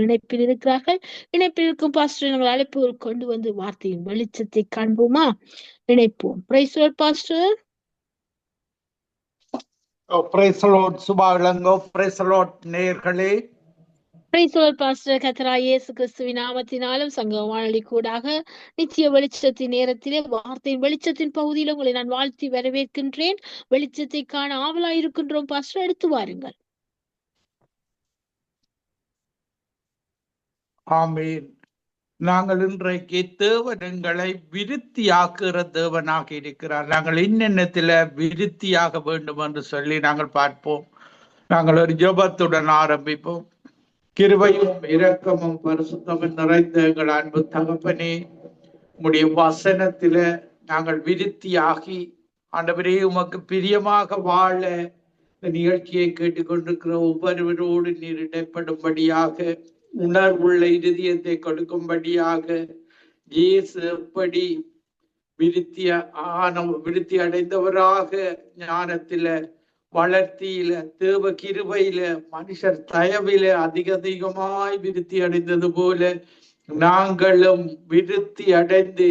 இணைப்பில் இருக்கிறார்கள். இணைப்பில் இருக்கும் பாஸ்டர் நாங்கள் அழைப்பு கொண்டு வந்து வார்த்தையின் வெளிச்சத்தை காண்போமா? இணைப்போம். Praise lord pastor. Praise lord Suba Ilango. Praise lord நேயர்களே. Praise lord pastor. கர்த்தராகிய இயேசு கிறிஸ்துவின் நாமத்தினாலும் சங்க வானொலி கூடாக நித்திய வெளிச்சத்தின் நேரத்திலே வார்த்தையின் வெளிச்சத்தின் பகுதியில் உங்களை நான் வாழ்த்தி வரவேற்கின்றேன். வெளிச்சத்தை காண ஆவலாய் இருக்கின்றோம் பாஸ்டர், எடுத்து வாருங்கள். ஆமீன். நாங்கள் இன்றைக்கு தேவன் எங்களை விருத்தியாக்குற தேவனாக இருக்கிறார். நாங்கள் இன்னென்னத்துல விருத்தியாக வேண்டும் என்று சொல்லி நாங்கள் பார்ப்போம். நாங்கள் ஒரு ஜெபத்துடன் ஆரம்பிப்போம். கிருபையும் இரக்கமும் பரிசுத்தமும் நிறைந்த எங்கள் அன்பு தகப்பனே, உம்முடைய வசனத்தில நாங்கள் விருத்தியாகி ஆண்டவரே உமக்கு பிரியமாக வாழ இந்த நிகழ்ச்சியை கேட்டுக்கொண்டிருக்கிற ஒவ்வொருவரோடு நீர் இடைப்படும்படியாக, உணர்வுள்ள இருதயத்தை கொடுக்கும்படியாக, இயேசு எப்படி விருத்தி அடைந்தவராக ஞானத்தில, வளர்த்தியில, தேவ கிருபையில, மனுஷர் தயவில அதிகமாய் விருத்தி அடைந்தது போல நாங்களும் விருத்தி அடைந்து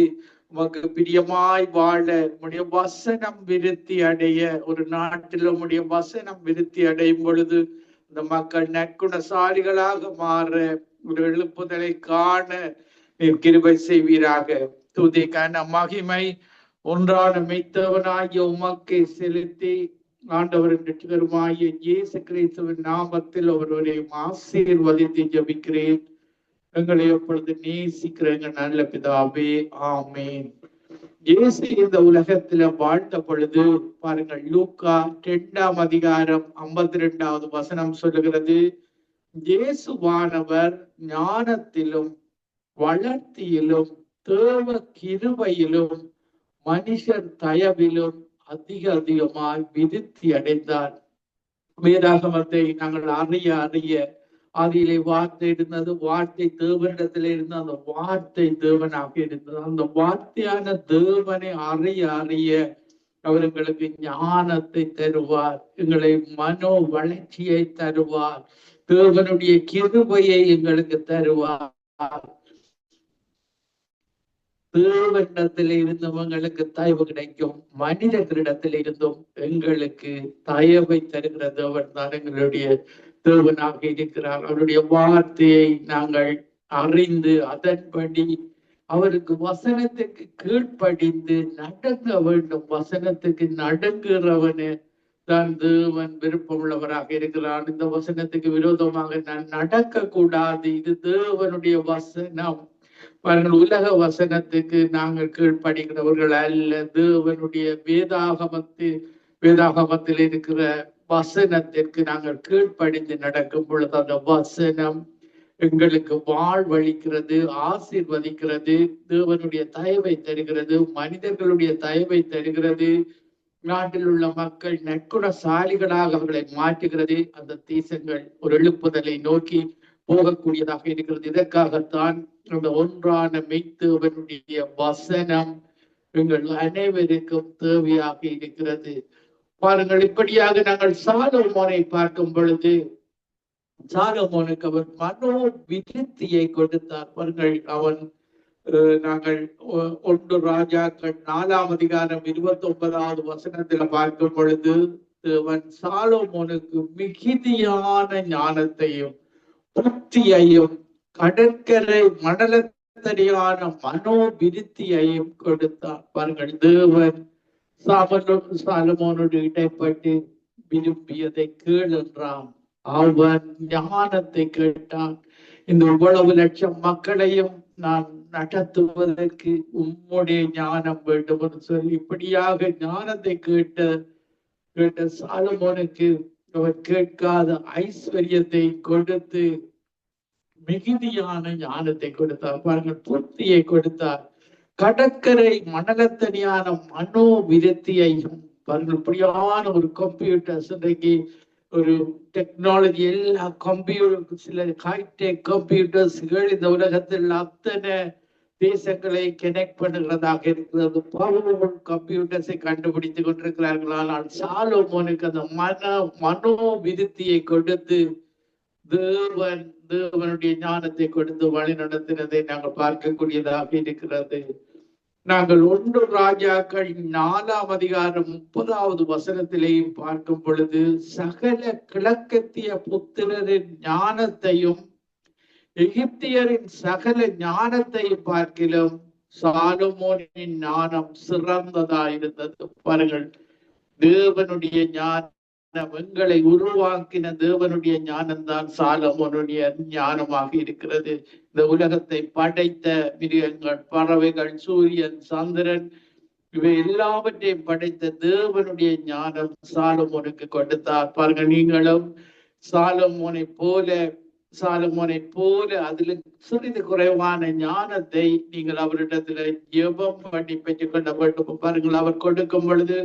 உமக்கு பிரியமாய் வாழ, உடைய வசனம் விருத்தி அடைய, ஒரு நாட்டில் உடைய வசனம் விருத்தி அடையும் பொழுது இந்த மக்கள் நற்குணசாலிகளாக மாற, ஒரு எழுப்புதலை காண நீர் கிருபை செய்வீராக. துதிக்கான மகிமை ஒன்றான மெய்த்தவனாகிய உமக்கை செலுத்தி ஆண்டவரின் ரட்சகருமாகிய இயேசு கிறிஸ்துவின் நாமத்தில் ஒருவரையும் ஆசீர்வதித்து ஜெபிக்கிறேன். எங்களை எப்பொழுது நேசிக்கிற எங்கள் நல்ல பிதாவே, ஆமேன். இயேசு இந்த உலகத்துல வாழ்ந்த பொழுது பாருங்கள், லூக்கா 2ஆம் அதிகாரம் 52வது வசனம் சொல்லுகிறது, இயேசுவானவர் ஞானத்திலும் வளர்த்தியிலும் தேவ கிருபையிலும் மனுஷர் தயவிலும் அதிகமாய் விருத்தி அடைந்தார். வேதாகமத்தை நாங்கள் அறிய அதிலே வார்த்தை இருந்தது, வார்த்தை தேவனிடத்திலே இருந்தது, அந்த வார்த்தை தேவனாக இருந்தது. அந்த வார்த்தையான தேவனை அறிய அவர் எங்களுக்கு ஞானத்தை தருவார், எங்களை மனோ வளர்ச்சியை தருவார், தேவனுடைய கிருபையை எங்களுக்கு தருவார். தேவனிடத்தில் இருந்தவங்களுக்கு தயவு கிடைக்கும், மனிதர்களிடத்தில் இருந்தும் எங்களுக்கு தயவை தருகிற தேவன் தான் எங்களுடைய தேவனாக இருக்கிறார். அவருடைய வார்த்தையை நாங்கள் அறிந்து அதன்படி அவருக்கு வசனத்துக்கு கீழ்ப்படிந்து நடங்க வேண்டும். வசனத்துக்கு நடுங்குறவனு தான் தேவன் விருப்பம் உள்ளவராக இருக்கிறான். இந்த வசனத்துக்கு விரோதமாக நான் நடக்க கூடாது, இது தேவனுடைய வசனம். பாருங்கள், உலக வசனத்துக்கு நாங்கள் கீழ்ப்படுகிறவர்கள் அல்ல, தேவனுடைய வேதாகமத்தில் இருக்கிற வசனத்திற்கு நாங்கள் கீழ்ப்படிந்து நடக்கும் பொழுது அந்த வசனம் எங்களுக்கு வாழ்வளிக்கிறது, ஆசீர்வதிக்கிறது, தேவனுடைய தயவை தருகிறது, மனிதர்களுடைய தயவை தருகிறது, நாட்டில் உள்ள மக்கள் நற்குணசாலிகளாக அவர்களை மாற்றுகிறது. அந்த தேசங்கள் ஒரு எழுப்புதலை நோக்கி போகக்கூடியதாக இருக்கிறது. இதற்காகத்தான் அந்த ஒன்றான மெய்த்தேவனுடைய வசனம் எங்கள் அனைவருக்கும் தேவையாக இருக்கிறது. பாருங்கள், இப்படியாக நாங்கள் சாலமோனை பார்க்கும் பொழுது சாலமோனுக்கு அவர் மனோ விருத்தியை கொடுத்தார். பாருங்கள், நாங்கள் 1 ராஜாக்கள் 4ஆம் அதிகாரம் 29வது வசனத்துல பார்க்கும் பொழுது தேவன் சாலமோனுக்கு மிகுதியான ஞானத்தையும் புத்தியையும் கடற்கரை மணலத்தடியான மனோ விருத்தியையும் கொடுத்தார். பாருங்கள், தேவன் சாலமோனோடு இடைப்பட்டு விரும்பியதை கேளுன்றான். அவன் ஞானத்தை கேட்டான். இந்த இவ்வளவு லட்சம் மக்களையும் நான் நடத்துவதற்கு உம்முடைய ஞானம் வேண்டும் என்று சொல்லி இப்படியாக ஞானத்தை கேட்ட சாலமோனுக்கு அவர் கேட்காத ஐஸ்வர்யத்தை கொடுத்து மிகுதியான ஞானத்தை கொடுத்தார். பாருங்கள், புத்தியை கொடுத்தார். கடற்கரை மணலத்தடியான மனோ விருத்தியையும் பாருங்கள், இப்படியான ஒரு கம்ப்யூட்டர்ஸ், இன்றைக்கு ஒரு டெக்னாலஜி, எல்லா கம்ப்யூட்டர், சில ஹைடெக் கம்ப்யூட்டர்ஸ்கள் இந்த உலகத்தில் அத்தனை தேசங்களை கனெக்ட் பண்ணுகிறதாக இருக்கிறது. பவர்ஃபுல் கம்ப்யூட்டர்ஸை கண்டுபிடித்துக் கொண்டிருக்கிறார்கள். ஆனால் சாலமோனுக்கு அந்த மனோ விருத்தியை கொடுத்து தேவன் தேவனுடைய ஞானத்தை கொடுத்து வழி நடத்தினதை நாங்கள் பார்க்கக்கூடியதாக இருக்கிறது. நாங்கள் 1 ராஜாக்கள் 4ஆம் அதிகாரம் 30வது வசனத்திலேயும் பார்க்கும் பொழுது, சகல கிழக்கத்திய புத்திரரின் ஞானத்தையும் எகிப்தியரின் சகல ஞானத்தையும் பார்க்கிலும் சாலமோனின் ஞானம் சிறந்ததாயிருந்தது. பாருங்கள், தேவனுடைய ஞானம், எங்களை உருவாக்கின தேவனுடைய ஞானம்தான் சாலமோனுடைய ஞானமாக இருக்கிறது. இந்த உலகத்தை படைத்த மிருகங்கள், பறவைகள், சூரியன், சந்திரன், இவை எல்லாவற்றையும் படைத்த தேவனுடைய ஞானம் சாலமோனுக்கு கொடுத்தார். பாருங்க, நீங்களும் சாலமோனை போல அதில் சிறிது குறைவான ஞானத்தை நீங்கள் அவரிடத்துல ஜெபம் பண்ணி பெற்றுக் கொள்ள வேண்டும். பாருங்கள், அவர் கொடுக்கும் பொழுது,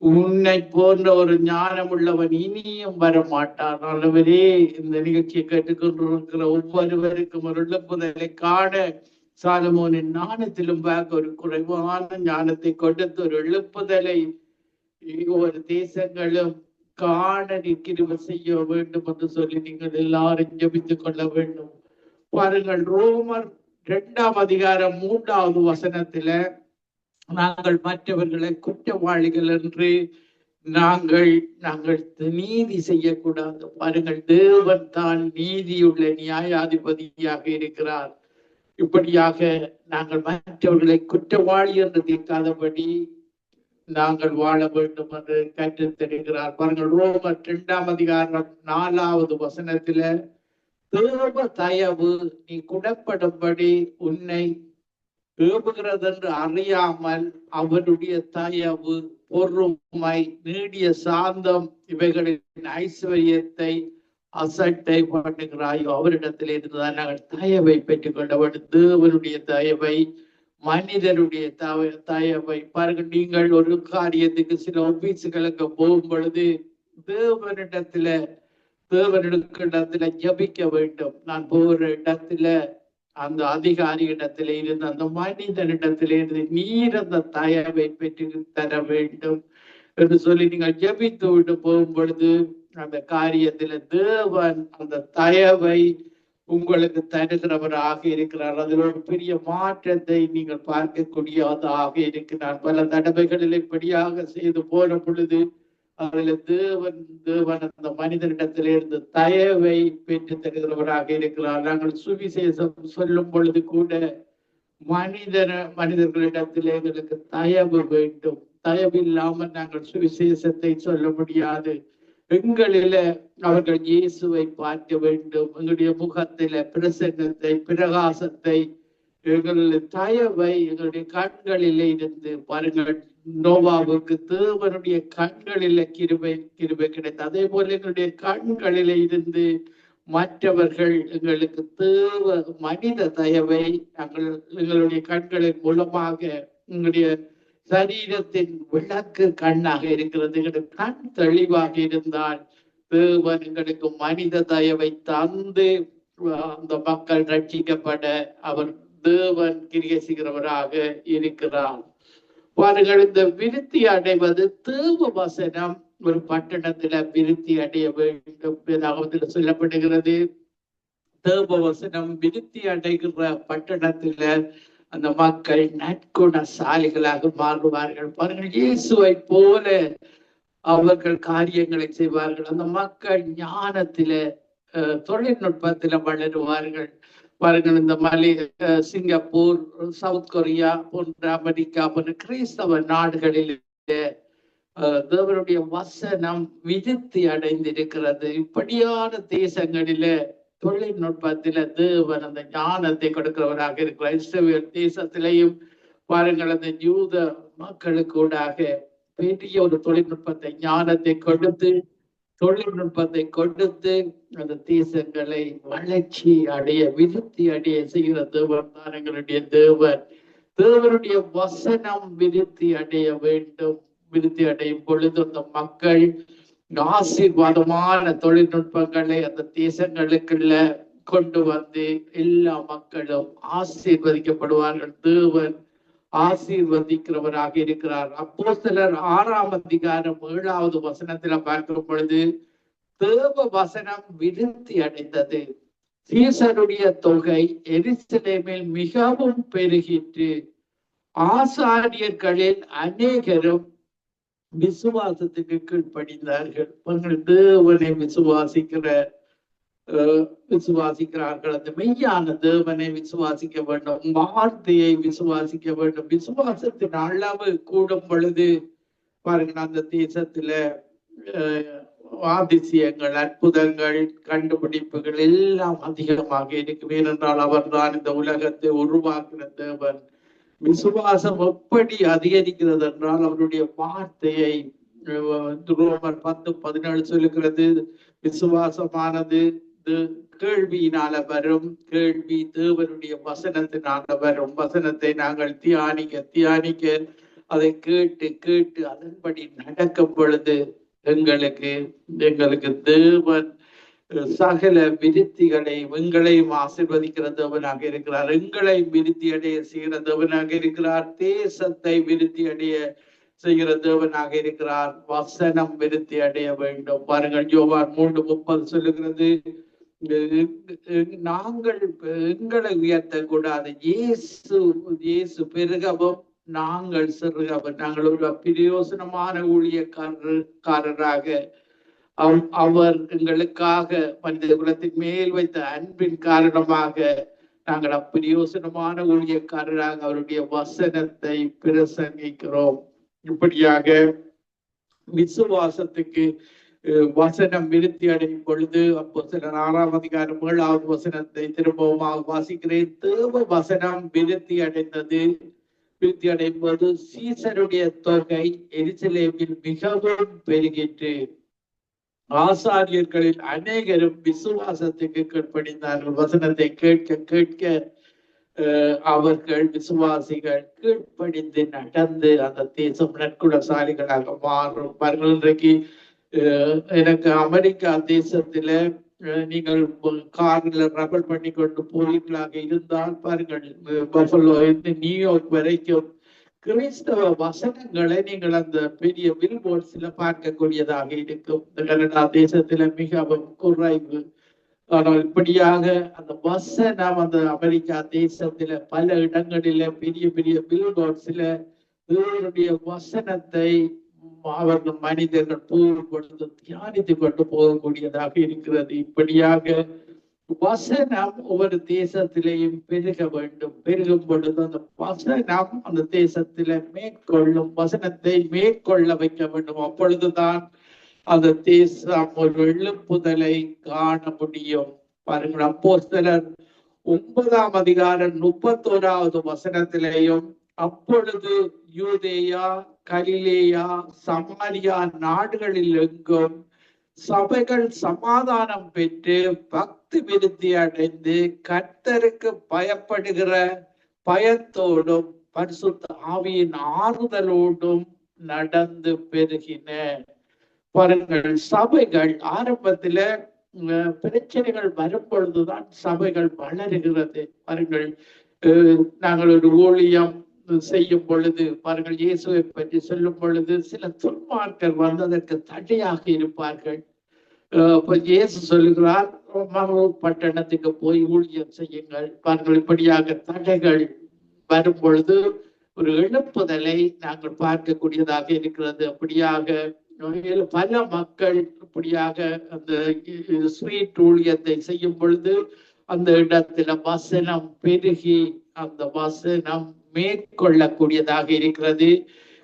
உன்னை போன்ற ஒரு ஞானம் உள்ளவன் இனியும் வர மாட்டான். நல்லவரே, இந்த நிகழ்ச்சியை கேட்டுக்கொண்டிருக்கிற ஒவ்வொருவருக்கும் ஒரு எழுப்புதலை காண சாலமோனின் ஞானத்திலும் ஒரு குறைவான ஞானத்தை கொடுத்து ஒரு எழுப்புதலை ஒவ்வொரு தேசங்களும் காண கிருபை செய்ய வேண்டும் என்று சொல்லி நீங்கள் எல்லாரும் ஜெபித்துக் கொள்ள வேண்டும். பாருங்கள், ரோமர் 2ஆம் அதிகாரம் 3வது வசனத்துல, நாங்கள் மற்றவர்களை குற்றவாளிகள் என்று நாங்கள் நீதி செய்யக்கூடாது. பாருங்கள், தேவன் தான் நீதியுள்ள நியாயாதிபதியாக இருக்கிறார். இப்படியாக நாங்கள் மற்றவர்களை குற்றவாளி என்று தீர்க்காதபடி நாங்கள் வாழ வேண்டும் என்று கற்றுத் தருகிறார். பாருங்கள், ரோமர் 2ஆம் அதிகாரம் 4வது வசனத்துல, தேவ தயவு நீ குணப்படும்படி உன்னை ஏவுகிறது என்று அறியாமல் அவருடைய தயவு, பொறுமை, நீடிய சாந்தம் இவைகளின் ஐஸ்வர்யத்தை அசட்டை பண்ணுகிறாயோ அவரிடத்தில் இருந்துதான் நாங்கள் தயவை பெற்றுக் கொள்ள வேண்டும். தேவனுடைய தயவை, மனிதனுடைய தயவை. பாருங்கள், நீங்கள் ஒரு காரியத்துக்கு சில ஆபீஸுகளுக்கு போகும் பொழுது தேவனிடத்துல ஜபிக்க வேண்டும். நான் போகிற இடத்துல அந்த அதிகாரி இடத்திலே இருந்து, அந்த மனிதனிடத்திலே இருந்து நீர் அந்த தயவை பெற்று தர வேண்டும் என்று சொல்லி நீங்கள் ஜபித்து விட்டு போகும் பொழுது அந்த காரியத்துல தேவன் அந்த தயவை உங்களுக்கு தருகிறவராக இருக்கிறார். அதில் ஒரு பெரிய மாற்றத்தை நீங்கள் பார்க்கக்கூடியதாக இருக்கிறார். பல தடவைகளில் இப்படியாக செய்து போன பொழுது அதுல தேவன் அந்த மனிதனிடத்திலிருந்து தயவை பெற்று தருகிறவராக இருக்கிறார். நாங்கள் சுவிசேஷம் சொல்லும் பொழுது கூட மனிதர்களிடத்திலே எங்களுக்கு தயவு வேண்டும். தயவு இல்லாமல் நாங்கள் சுவிசேஷத்தை சொல்ல முடியாது. எங்களில அவர்கள் இயேசுவை பார்க்க வேண்டும். எங்களுடைய முகத்தில பிரசன்னத்தை, பிரகாசத்தை, எங்களுடைய தயவை எங்களுடைய கண்களிலே இருந்து. பாருங்கள், நோவாவுக்கு தேவனுடைய கண்களில கிருபை கிடைத்தது. அதே போல எங்களுடைய கண்களிலே இருந்து மற்றவர்கள் எங்களுக்கு மனித தயவை எங்களுடைய கண்களின் மூலமாக, எங்களுடைய சரீரத்தின் விளக்கு கண்ணாக இருக்கிறது. எங்களுடைய கண் தெளிவாக இருந்தால் தேவன் எங்களுக்கு மனித தயவை தந்து அந்த மக்கள் ரட்சிக்கப்பட அவர் தேவன் கிரியை செய்கிறவராக இருக்கிறார். பாருங்கள், இந்த விருத்தி அடைவது தேவ வசனம் ஒரு பட்டணத்துல விருத்தி அடைய வேண்டும் என்று சொல்லப்படுகிறது. தேவ வசனம் விருத்தி அடைகிற பட்டணத்துல அந்த மக்கள் நற்குணசாலிகளாக மாறுவார்கள். பாருங்கள், இயேசுவை போல அவர்கள் காரியங்களை செய்வார்கள். அந்த மக்கள் ஞானத்தில, தொழில்நுட்பத்தில வளருவார்கள். பாருங்கள், இந்த சிங்கப்பூர், சவுத் கொரியா போன்ற அமெரிக்கா போன்ற கிறிஸ்தவ நாடுகளில் தேவனுடைய வசனம் விருத்தி அடைந்திருக்கிறது. இப்படியான தேசங்களில தொழில்நுட்பத்தில தேவன் அந்த ஞானத்தை கொடுக்கிறவராக இருக்கிறார். இஸ்ரவேல் தேசத்திலையும் பாருங்கள், அந்த யூத மக்களுக்கூடாக பெரிய ஒரு தொழில்நுட்பத்தை, ஞானத்தை கொடுத்து அந்த தேசங்களை வளர்ச்சி அடைய, விருத்தி அடைய செய்கிற தேவன் தான் எங்களுடைய தேவன். தேவனுடைய வசனம் விருத்தி அடைய வேண்டும். விருத்தி அடையும் பொழுது அந்த மக்கள் ஆசீர்வாதமான தொழில்நுட்பங்களை அந்த தேசங்களுக்குள்ள கொண்டு வந்து எல்லா மக்களும் ஆசீர்வதிக்கப்படுவார்கள். தேவன் ஆசீர்வதிக்கிறவராக இருக்கிறார். அப்போஸ்தலர் 6ஆம் அதிகாரம் 7வது வசனத்துல பார்க்கும் பொழுது தேவ வசனம் விருத்தி அடைந்தது. சீசருடைய தொகை எருசலேமில் மிகவும் பெருகிற்று. ஆசாரியர்களில் அநேகரும் விசுவாசத்துக்கு கீழ்ப்படிந்தார்கள். தேவனை விசுவாசிக்கிறார்கள். அந்த மெய்யான தேவனை விசுவாசிக்க வேண்டும், வார்த்தையை விசுவாசிக்க வேண்டும். விசுவாசத்தின் அளவு கூடும் பொழுது பாருங்க, அந்த தேசத்துல அதிசயங்கள், அற்புதங்கள், கண்டுபிடிப்புகள் எல்லாம் அதிகமாக இருக்கும். ஏனென்றால் அவர் தான் இந்த உலகத்தை உருவாக்குற தேவன். விசுவாசம் எப்படி அதிகரிக்கிறது என்றால் அவருடைய வார்த்தையை ரோமர் 10:17 சொல்லுகிறது. விசுவாசமானது கேள்வியினால வரும், கேள்வி தேவனுடைய வசனத்தினால வரும். வசனத்தை நாங்கள் தியானிக்க அதை கேட்டு கேட்டு அதன்படி நடக்கும் பொழுது எங்களுக்கு தேவன் சகல விருத்திகளை எங்களையும் ஆசீர்வதிக்கிற தேவனாக இருக்கிறார். எங்களை விருத்தி அடைய செய்கிற தேவனாக இருக்கிறார். தேசத்தை விருத்தி அடைய செய்கிற தேவனாக இருக்கிறார். வசனம் விருத்தி அடைய வேண்டும். பாருங்கள், யோவான் 3:30 சொல்லுகிறது, நாங்கள் எங்களை உயர்த்த கூடாது, இயேசு பெருகவும் நாங்கள் சிறுகவும். நாங்கள் ஒரு பிரயோசனமான ஊழியக்காரராக அவர் எங்களுக்காக மனித குலத்தின் மேல் வைத்த அன்பின் காரணமாக நாங்கள் அப்பிரயோசனமான ஊழியக்காரராக அவருடைய வசனத்தை பிரசங்கிக்கிறோம். இப்படியாக விசுவாசத்துக்கு வசனம் விருத்தி அடையும் பொழுது, அப்போஸ்தலர் 6:7 வசனத்தை திரும்பவும் வாசிக்கிறேன். தேவ வசனம் விருத்தி அடையும் போது சீசருடைய தொகை எருசலேமில் மிகவும் பெருகிற்று. ஆசாரியர்களில் அநேகரும் விசுவாசத்துக்கு கீழ்ப்படிந்தார்கள். வசனத்தை கேட்க கேட்க அவர்கள் விசுவாசிகள் கீழ்ப்படிந்து நடந்து அந்த தேசம் நற்குணசாலிகளாக மாறும். பாருங்கள், இன்றைக்கு எனக்கு அமெரிக்கா தேசத்துல நீங்கள் கார்ல ரபல் பண்ணி கொண்டு போவீர்களாக இருந்தால் பாருங்கள், பஃபலோ இருந்து நியூயார்க் வரைக்கும் கிறிஸ்தவ வசனங்களை நீங்கள் அந்த பெரிய பில்போர்ட்ஸ்ல பார்க்கக்கூடியதாக இருக்கும். கனடா தேசத்துல மிகவும் குறைவு. ஆனால் இப்படியாக அந்த வசனம் அந்த அமெரிக்கா தேசத்துல பல இடங்களில பெரிய பெரிய பில்போர்ட்ஸ்ல தேவனுடைய வசனத்தை அவர்கள் மனிதர்கள் போகும் பொழுது தியானித்து கொண்டு போகக்கூடியதாக இருக்கிறது. இப்படியாக வசனம் ஒவ்வொரு தேசத்திலேயும் பெருக வேண்டும். பெருகும் பொழுது அந்த வசனம் அந்த தேசத்தில மேற்கொள்ளும், வசனத்தை மேற்கொள்ள வைக்க வேண்டும். அப்பொழுதுதான் அந்த தேசம் ஒரு எழுப்புதலை காண முடியும். பாருங்கள், அப்போஸ்தலர் 9:31 வசனத்திலேயும், அப்பொழுது யூதேயா, கலிலேயா, சமாரியா நாடுகளில் எங்கும் சபைகள் சமாதானம் பெற்று பக்தி விருத்தி அடைந்து கர்த்தருக்கு பயப்படுகிற பயத்தோடும் பரிசுத்த ஆவியின் ஆறுதலோடும் நடந்து பெருகின. பாருங்கள், சபைகள் ஆரம்பத்துல பிரச்சனைகள் வரும் பொழுதுதான் சபைகள் வளருகிறது. பாருங்கள், நாங்கள் ஒரு ஊழியம் செய்யும் பொழுது பாருங்கள், இயேசுவை பற்றி சொல்லும் பொழுது சில துன்மார்க்கர் வந்து அதற்கு தடையாக இருப்பார்கள். இயேசு சொல்லுகிறார், பட்டணத்துக்கு போய் ஊழியம் செய்யுங்கள். பாருங்கள், இப்படியாக தடைகள் வரும் பொழுது ஒரு எழுப்புதலை நாங்கள் பார்க்கக்கூடியதாக இருக்கிறது. அப்படியாக பல மக்கள் இப்படியாக அந்த ஸ்வீட் ஊழியத்தை செய்யும் பொழுது அந்த இடத்துல வசனம் பெருகி அந்த வசனம் மேற்கொள்ளக்கூடியதாக இருக்கிறது.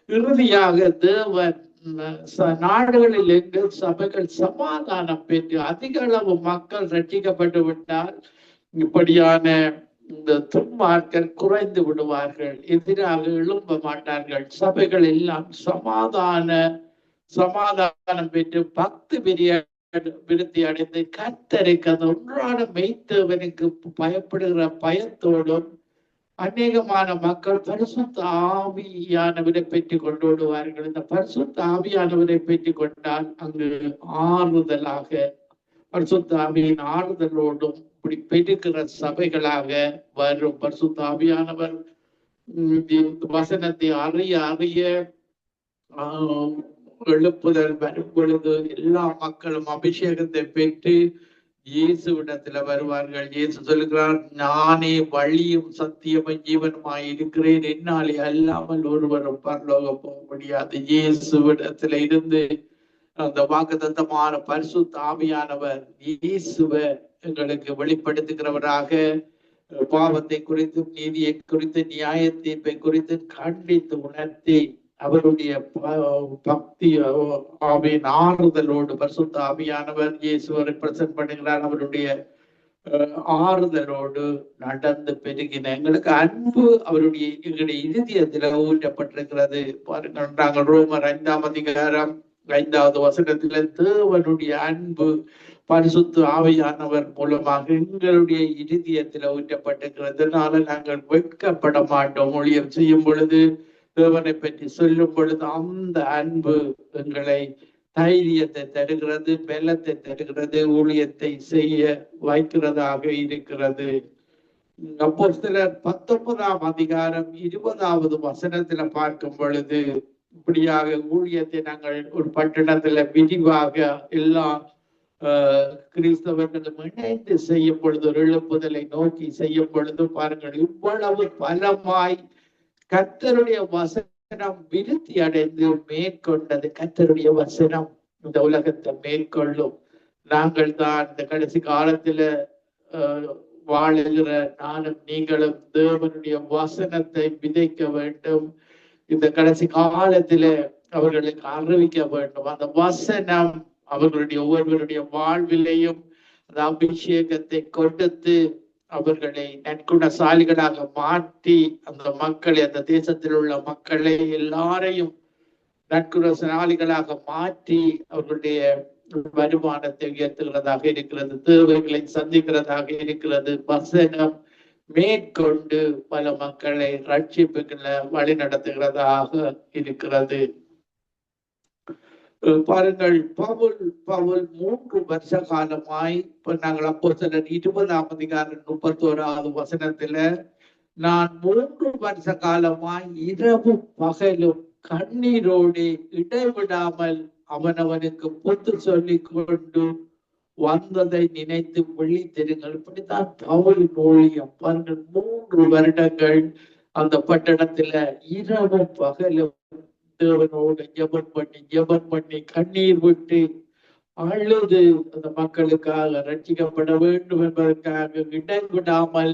இறுதியாக தேவன் நாடுகளில் எங்கு சபைகள் சமாதானம் பெற்று அதிக அளவு மக்கள் ரட்சிக்கப்பட்டு விட்டால் இப்படியான இந்த துன்மார்க்கர் குறைந்து விடுவார்கள், எதிராக எழும்ப மாட்டார்கள். சபைகள் எல்லாம் சமாதானம் பெற்று பக்தி விருத்தி அடைந்து கர்த்தருக்கு அந்த ஒன்றான மெய்த்தேவனுக்கு பயப்படுகிற பயத்தோடும் அநேகமான மக்கள் பரிசுத்த ஆவியானவரை பெற்றுக் கொண்டு விடுவார்கள். இந்த பரிசுத்த ஆவியானவரை பெற்றுக் கொண்டால் அங்கு ஆறுதலாக பரிசுத்த ஆவியின் ஆறுதலோடும் இப்படி பெருகிற சபைகளாக வரும். பரிசுத்த ஆவியானவர் வசனத்தை அறிய எழுப்புதல் வரும் பொழுது எல்லா மக்களும் அபிஷேகத்தை பெற்று இயேசுவிடத்துல வருவார்கள். இயேசு சொல்லுகிறார், நானே வழியும் சத்தியமும் ஜீவனுமாய் இருக்கிறேன், என்னாலே அல்லாமல் ஒருவரும் பரலோகம் போக முடியாது. இயேசுவிடத்துல இருந்து அந்த வாக்குத்தத்தமான பரிசுத்த ஆவியானவர் இயேசுவை எங்களுக்கு வெளிப்படுத்துகிறவராக, பாவத்தை குறித்தும் நீதியை குறித்து நியாய தீர்ப்பை குறித்து கண்டித்து உணர்த்தி அவருடைய பக்தி ஆவியின் ஆறுதலோடு பரிசுத்த ஆவியானவர் இயேசுவை ரெப்ரசன்ட் பண்ணுகிறார். அவருடைய ஆறுதலோடு நடந்து பெருகின எங்களுக்கு அன்பு அவருடைய எங்களுடைய இருதயத்தில் ஊற்றப்பட்டிருக்கிறது. பாருங்கள், நாங்கள் ரோமர் 5ஆம் அதிகாரம் 5வது வசனத்தில தேவனுடைய அன்பு பரிசுத்த ஆவியானவர் மூலமாக எங்களுடைய இருதயத்தில் ஊற்றப்பட்டிருக்கிறதுனால நாங்கள் வெட்கப்பட மாட்டோம். ஊழியம் செய்யும் பொழுது, தேவனை பற்றி சொல்லும் பொழுது அந்த அன்பு எங்களை தைரியத்தை தருகிறது, பலத்தை தருகிறது, ஊழியத்தை செய்ய வைக்கிறதாக இருக்கிறது. அப்போஸ்தலர் 19ஆம் அதிகாரம் 20வது வசனத்துல பார்க்கும் பொழுது, இப்படியாக ஊழியத்தை நாங்கள் ஒரு பட்டணத்துல விரிவாக எல்லா கிறிஸ்தவர்களும் இணைந்து செய்யும் பொழுது, ஒரு எழுப்புதலை நோக்கி செய்யும் பொழுது பாருங்கள், இவ்வளவு பலமாய் கர்த்தருடைய வசனம் விருத்தி அடைந்து மேற்கொண்டது. கர்த்தருடைய வசனம் இந்த உலகத்தை மேற்கொள்ளும். நாங்கள் தான் இந்த கடைசி காலத்துல வாழுகிற நானும் நீங்களும் தேவனுடைய வசனத்தை விதைக்க வேண்டும். இந்த கடைசி காலத்துல அவர்களுக்கு அறிவிக்க வேண்டும். அந்த வசனம் அவர்களுடைய ஒவ்வொருவருடைய வாழ்விலையும் அந்த அபிஷேகத்தை கொடுத்து அவர்களை நற்குணசாலிகளாக மாற்றி அந்த மக்களை, அந்த தேசத்தில் உள்ள மக்களை எல்லாரையும் நற்குணசாலிகளாக மாற்றி அவர்களுடைய வருமானத்தை உயர்த்துகிறதாக இருக்கிறது, தேவைகளை சந்திக்கிறதாக இருக்கிறது. வசனம் மேற்கொண்டு பல மக்களை ரட்சிப்புகளை வழி நடத்துகிறதாக இருக்கிறது. பாருங்கள், பவுல் 3 வருஷ காலமாய், இப்ப நாங்கள் அப்போஸ்தலர் 20ஆம் அதிகாரம் 31வது வசனத்துல, நான் 3 வருஷ காலமாய் இரவும் பகலும் கண்ணீரோடு இடைவிடாமல் அவனவனுக்கு புத்து சொல்லி கொண்டு வந்ததை நினைத்து விழித்திருங்கள். இப்படித்தான் பவுலின் ஊழியம். பாருங்கள், 3 வருடங்கள் அந்த பட்டணத்துல இரவும் பகலும் தேவனோடு ஜெபம் பண்ணி கண்ணீர் விட்டு அழுது அந்த மக்களுக்காக ரட்சிக்கப்பட வேண்டும் என்பதற்காக இடைவிடாமல்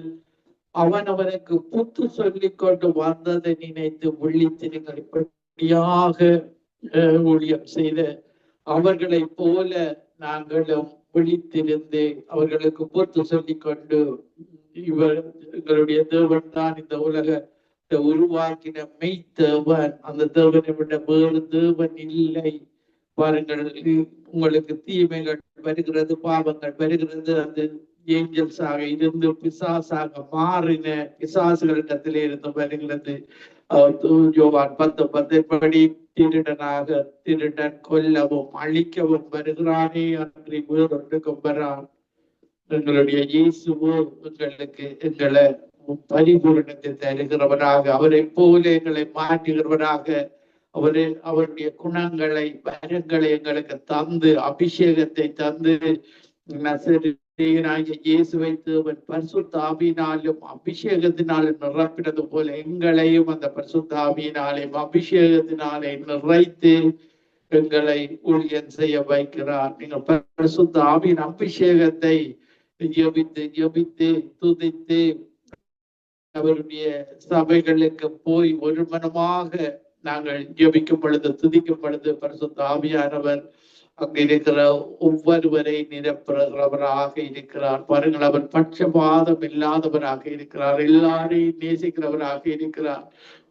அவனவனுக்கு புத்து சொல்லிக் கொண்டு வந்ததை நினைத்து விழித்திருங்கள். இப்படியாக ஊழியம் செய்த அவர்களை போல நாங்களும் விழித்திருந்து அவர்களுக்கு புத்து சொல்லிக் கொண்டு, எங்களுடைய தேவன் தான் இந்த உலகத்தை உருவாக்கின மெய்த்தேவன், அந்த தேவனை விட வேறு தேவன் இல்லை. பாருங்கள், உங்களுக்கு தீமைகள் வருகிறது, பாவங்கள் வருகிறது, அந்த ஏஞ்சல்ஸாக இருந்து பிசாசாக மாறின பிசாசுகளிடத்திலே இருந்து வருகிறது. யோவான் 10:10 படி, திருடனாக திருடன் கொல்லவும் அழிக்கவும் வருகிறானே அன்றி வேறொன்றுக்கும் வரான். எங்களுடைய இயேசுவோ எங்களுக்கு எங்களை பரிபூரணத்தை தருகிறவராக, அவரை போல எங்களை மாற்றுகிறவராக, அவருடைய குணங்களை வரங்களை எங்களுக்கு தந்து அபிஷேகத்தை தந்து இயேசுவை தேவன் பரிசுத்த ஆவியினாலும் அபிஷேகத்தினாலும் நிரப்பினது போல எங்களையும் அந்த பரிசுத்த ஆவியினாலும் அபிஷேகத்தினாலே நிறைத்து எங்களை ஊழியம் செய்ய வைக்கிறார். நீங்கள் பரிசுத்த ஆவியின் அபிஷேகத்தை ஜெபித்து துதித்து அவருடைய சபைகளுக்கு போய் ஒரு மனமாக நாங்கள் ஜெபிக்கும் பொழுது, துதிக்கும் பொழுது பரிசுத்த ஆவியானவர் அங்கு இருக்கிற ஒவ்வொருவரை நிரப்புகிறவராக இருக்கிறார். பாருங்கள், அவர் பட்சபாதம் இல்லாதவராக இருக்கிறார், எல்லாரையும் நேசிக்கிறவராக இருக்கிறார்.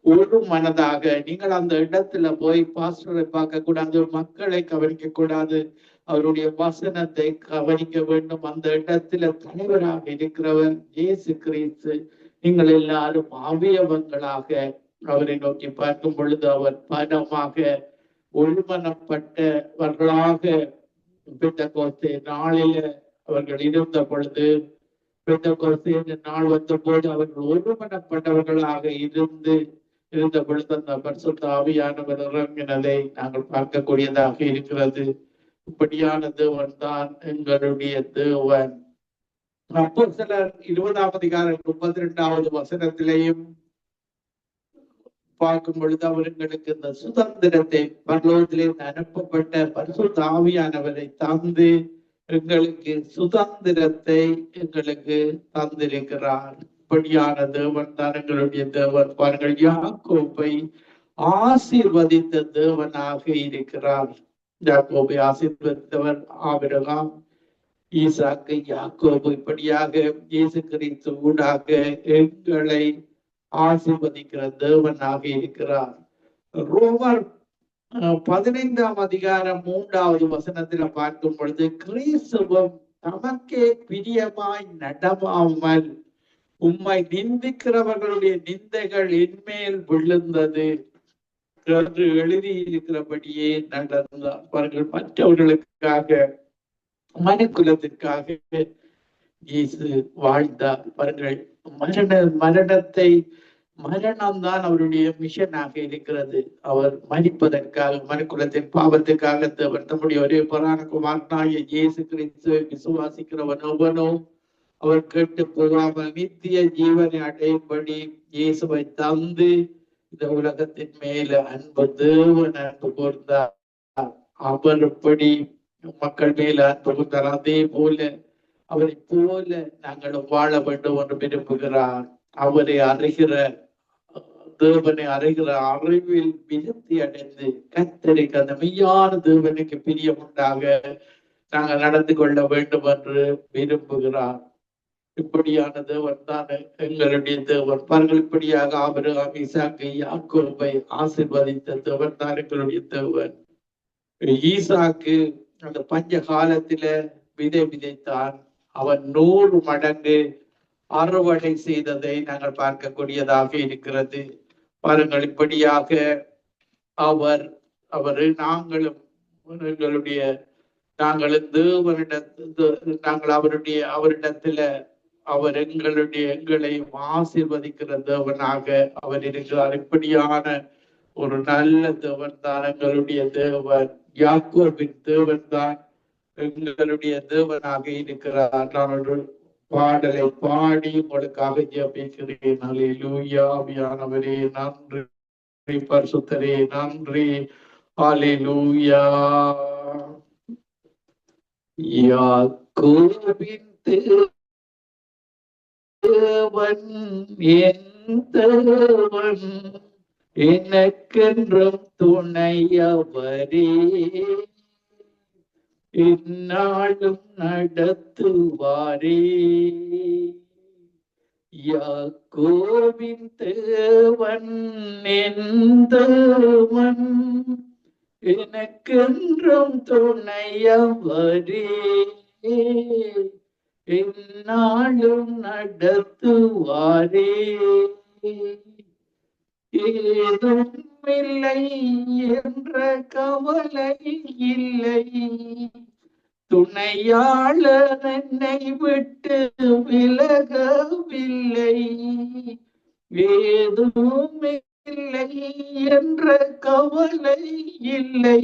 ஒரு மனதாக நீங்கள் அந்த இடத்துல போய் பாஸ்டரை பார்க்க கூடாது, மக்களை கவனிக்க கூடாது, அவருடைய வசனத்தை கவனிக்க வேண்டும். அந்த இடத்துல தலைவராக இருக்கிறவர் இயேசு கிறிஸ்து. நீங்கள் எல்லாரும் அவயவங்களாக அவரை நோக்கி பார்க்கும் பொழுது அவர் பலமாக ஒருமனப்பட்டவர்களாக பெந்தெகோஸ்தே நாளில அவர்கள் இருந்த பொழுது, பெந்தெகோஸ்தே நாள் வந்த போது அவர்கள் ஒருமனப்பட்டவர்களாக இருந்த பொழுது அந்த பரிசுத்த ஆவியானவர் இறங்கினதை நாங்கள் பார்க்கக்கூடியதாக இருக்கிறது. இப்படியான தேவன் தான் எங்களுடைய தேவன். அப்போஸ்தலர் 20:32 பார்க்கும் பொழுது அவர்களுக்கு இந்த சுதந்திரத்தை பரலோகத்திலே அனுப்பப்பட்ட பரிசுத்த ஆவியானவரை தந்து எங்களுக்கு சுதந்திரத்தை எங்களுக்கு தந்திருக்கிறார். இப்படியான தேவன் தான் எங்களுடைய தேவன். பாருங்கள், யாக்கோபை ஆசீர்வதித்த தேவனாக இருக்கிறார். யாக்கோபை ஆசீர்வதித்தவர் ஆபிரகாம், ஈசாக்கு, யாக்கோபு. இப்படியாக இயேசு கிறிஸ்து ஊடாக எங்களை ஆசீர்வதிக்கிற தேவனாக இருக்கிறார். ரோமர் 15:3 பார்க்கும் பொழுது, கிறிஸ்துவும் தமக்கே பிரியமாய் நடவாமல் உம்மை நிந்திக்கிறவர்களுடைய நிந்தைகள் என்மேல் விழுந்தது என்று எழுதியிருக்கிறபடியே நடந்தார். அவர்கள் மற்றவர்களுக்காக, மனுக்குலத்திற்காக இயேசு வாழ்ந்தார். அவர்கள் மரணம் தான் அவருடைய மிஷனாக இருக்கிறது. அவர் மரிப்பதற்காக, மனுக்குலத்தின் பாவத்துக்காக தேவன் தம்முடைய ஒரே பரான குமாரனாகிய இயேசு கிறிஸ்துவை விசுவாசிக்கிறவன் எவனோ அவர் கேட்டு போகாமல் நித்திய ஜீவனை அடையும்படி இயேசுவை தந்து இந்த உலகத்தின் மேல தேவன் அன்பு கூர்ந்தார். அவர் எப்படி மக்கள் மேல அன்பு கூர்ந்தார், அதே போல அவரை போல நாங்களும் வாழ வேண்டும் என்று விரும்புகிறார். அவரை அறிகிற தேவனை அறிகிற அறிவில் விருத்தி அடைந்து கர்த்தருக்கு, அந்த மெய்யான தேவனுக்கு பிரியம் உண்டாக நாங்கள் நடந்து கொள்ள வேண்டும் என்று விரும்புகிறார். இப்படியான தேவன் தான் எங்களுடைய தேவன். பாருங்கள், இப்படியாக ஆபிரகாம், ஈசாக்கு, யாக்கோபை ஆசீர்வதித்த தேவன் தான் எங்களுடைய தேவன். ஈசாக்கு அந்த பஞ்ச காலத்தில விதைத்தான். அவன் 100 மடங்கு அறுவடை செய்ததை நாங்கள் பார்க்கக்கூடியதாக இருக்கிறது. பாருங்கள், இப்படியாக நாங்களும் அவரிடத்துல அவர் எங்களை ஆசீர்வதிக்கிற தேவனாக அவர் இருக்கிறார். இப்படியான ஒரு நல்ல தேவன் தான் எங்களுடைய தேவன். யாக்கோபின் தேவன் தான் எங்களுடைய தேவனாக இருக்கிறார். நான் ஒரு பாடலை பாடி உங்களுக்காக ஜெபிக்கிறேன். அல்லேலூயா. ஆவியானவரே நன்றி, பரிசுத்தரே நன்றி. அல்லேலூயா. யாக்கோபின் தேவன் என் தேவன், எனக்கென்றும் துணையவரே, இந்நாளும் நடத்துவாரே. யாக்கோபின் தேவன் என் தேவன், எனக்கென்றும் துணையவரே, இந்நாளும் நடத்துவாரே. ஏதும் இல்லை என்ற கவலை இல்லை, துணையாளர் என்னை விட்டு விலகவில்லை. ஏதும் இல்லை என்ற கவலை இல்லை,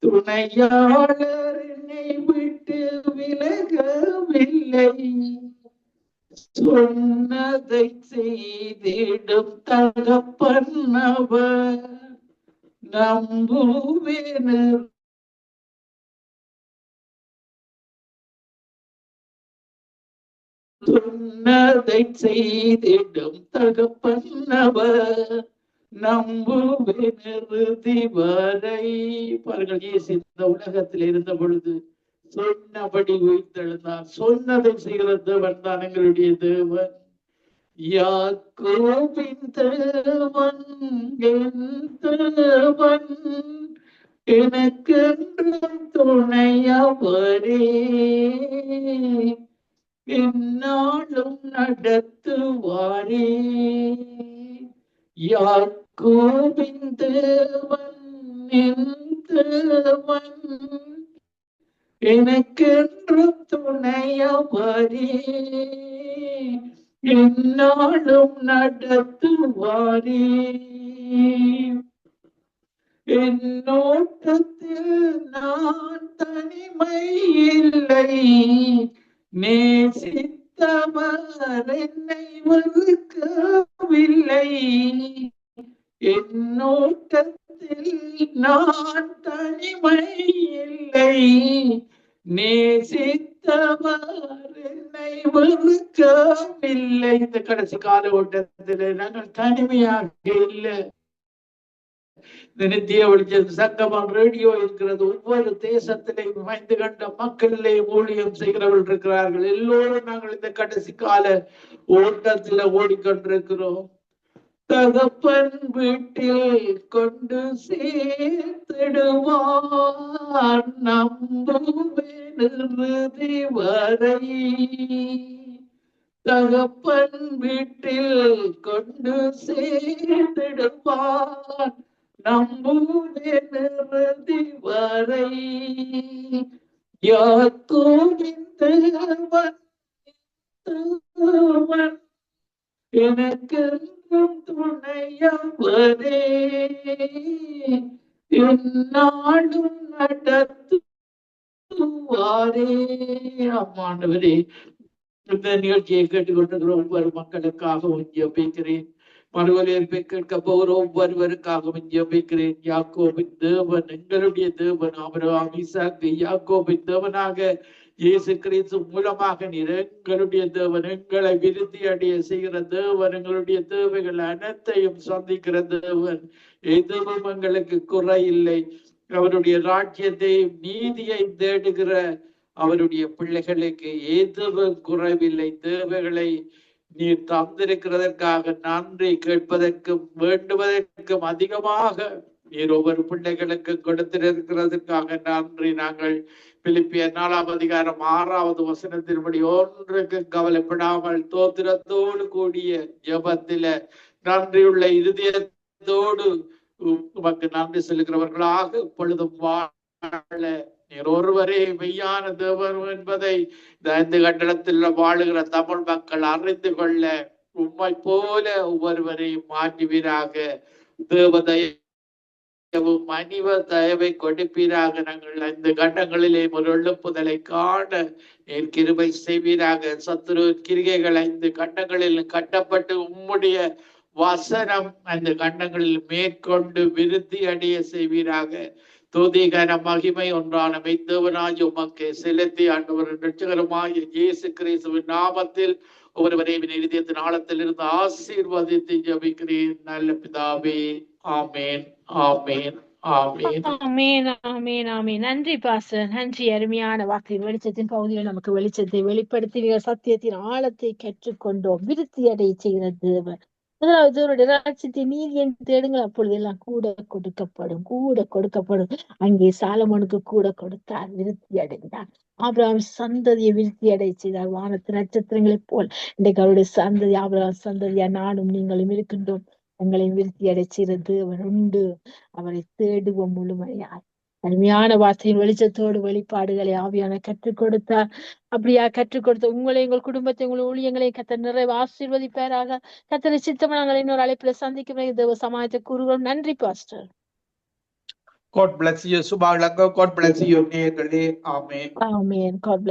துணையாளர் என்னை விட்டு விலகவில்லை. சொன்னதை செய்திடும் தகப்பன் அவர், நம்புவேன். சொன்னதை செய்திடும் தகப்பன் அவர், நம்புவேன் இறுதி வரை. பாருங்கள், இயேசு இந்த உலகத்தில் இருந்த பொழுது சொன்னபடி உயிர்த்தெழுந்தார். சொன்னதை செய்கிற தேவன் தான் எங்களுடைய தேவன். யாக்கோபின் தேவன் என் தேவன், எனக்கென்றும் துணையவரே, எந்நாளும் நடத்துவாரே. யாக்கோபின் தேவன் என் தேவன், எனக்கென்றும் துணையவரே, எந்நாளும் நடத்துவாரே. என்னோட்டத்தில் நான் தனிமை இல்லை, நேசித்தவர் என்னை வெறுக்கவில்லை. என்னோட்டத்தில் நான் தனிமை இல்லை, நேசித்தவர் என்னை வெறுக்கவில்லை. இந்த கடைசி கால ஓட்டத்தில் நாங்கள் தனிமையாக இல்லை. நித்திய வெளிச்சம் சங்கமம் ரேடியோ இருக்கிறது. ஒவ்வொரு தேசத்திலையும் ஐந்து கண்ட மக்களிலே ஊழியம் செய்கிறவர்கள் இருக்கிறார்கள். எல்லோரும் நாங்கள் இந்த கடைசி கால ஓட்டத்துல ஓடிக்கொண்டிருக்கிறோம். தகப்பன் வீட்டில் கொண்டு சேர்த்திடுவார் நம்புவேன் வரை. தகப்பன் வீட்டில் கொண்டு சேர்த்திடுவார் நம்புவேன் வரை. யாக்கோபின் தேவன் எனக்கு துணையவரே, என்னாலும் நடத்துவாரே. அம்மாண்டவரே, இந்த நிகழ்ச்சியை கேட்டுக்கொண்டிருக்கிற ஒவ்வொரு மக்களுக்காகவும் ஜெபிக்கிறேன். மறுவலியற்பை கேட்க போகிற ஒவ்வொருவருக்காகவும் ஜெபிக்கிறேன். யாக்கோபின் தேவன், எங்களுடைய தேவன், ஆபிரகாம், ஈசாக்கு, யாக்கோபின் தேவனாக இயேசு கிறிஸ்து மூலமாக நீர் எங்களுடைய தேவன், எங்களை விருத்தி அடைய செய்கிற தேவன், எங்களுடைய தேவைகள் அனைத்தையும் சந்திக்கிற தேவன். எதுவும் எங்களுக்கு குறை இல்லை. அவருடைய ராஜ்யத்தையும் நீதியை தேடுகிற அவருடைய பிள்ளைகளுக்கு எதுவும் குறைவில்லை. தேவைகளை நீர் தந்திருக்கிறதற்காக நன்றி. கேட்பதற்கும் வேண்டுவதற்கும் அதிகமாக நீர் ஒவ்வொரு பிள்ளைகளுக்கு கொடுத்திருக்கிறதற்காக நன்றி. நாங்கள் பிலிப்பியர் 4:6 ஒன்றுக்கு கவலைப்படாமல் தோத்திரத்தோடு கூடிய ஜெபத்தில நன்றியுள்ள இருதயத்தோடு உமக்கு நன்றி செலுகிறவர்களாக இப்பொழுதும் வாழ நீர் ஒருவரே மெய்யான தேவன் என்பதை இந்த கட்டடத்தில் வாழுகிற தமிழ் மக்கள் அறிந்து கொள்ள உம்மை போல ஒவ்வொருவரையும் மாற்றுவீராக. தேவதையவும் மனித தயவை கொடுப்பீராக. நாங்கள் இந்த கண்டங்களிலே ஒரு எழுப்புதலை காண நீர் கிருபை செய்வீராக. சத்துரு கிரிகைகள் இந்த கண்டங்களில் கட்டப்பட்டு உம்முடைய வசனம் அந்த கண்டங்களில் மேற்கொண்டு விருத்தி அடைய செய்வீராக. துதிகன மகிமை ஒன்றான மெய்தேவனாய் உமக்கு செலுத்தி ஆண்டவர் இரட்சகருமாய் இயேசு கிறிஸ்துவின் நாமத்தில் ஒவ்வொருவரையும் இதயத்தின் ஆழத்தில் இருந்து ஆசீர்வதித்து ஜெபிக்கிறேன் நல்ல பிதாவே. ஆமேன், ஆமேன், ஆமேன், ஆமேன், ஆமேன், ஆமேன். நன்றி பாஸ்டர், நன்றி. அருமையான வார்த்தை வெளிச்சத்தின் பகுதியில் நமக்கு வெளிச்சத்தை வெளிப்படுத்தி சத்தியத்தின் ஆழத்தை கற்றுக்கொண்டோம். விருத்தி அடைய செய்கிற தேவன். அதாவது அவருடைய ராஜ்யத்தை நீதியை தேடுங்கள், அப்பொழுது எல்லாம் கூட கொடுக்கப்படும். அங்கே சாலமோனுக்கு கூட கொடுத்தார், விருத்தி அடைந்தார். ஆபிரகாம் சந்ததியை விருத்தி அடைய செய்தார். வானத்து நட்சத்திரங்களைப் போல் இன்றைக்கு அவருடைய சந்ததி, ஆபிரகாம் சந்ததியா நானும் நீங்களும் இருக்கின்றோம். எங்களையும் விருத்தி அடை செய்கிற தேவன் உண்டு. அவரை தேடுவோம் முழுமையாய். அருமையான வார்த்தையின் வெளிச்சத்தோடு வெளிப்பாடுகளை ஆவியான கற்றுக் கொடுத்தார். அப்படியா கற்றுக் கொடுத்த உங்களை, உங்கள் குடும்பத்தை, உங்கள் ஊழியங்களையும் கர்த்தர் நிறைவு ஆசீர்வதிப்பாராக. கர்த்தரை சித்தம் நாங்கள் இன்னொரு அழைப்புல சந்திக்கும் தேவ சமாயத்தை கூறுகிறோம். நன்றி pastor. God bless you. சுபாலங்க. God bless you. நேயர்களே. ஆமென். ஆமென். God bless.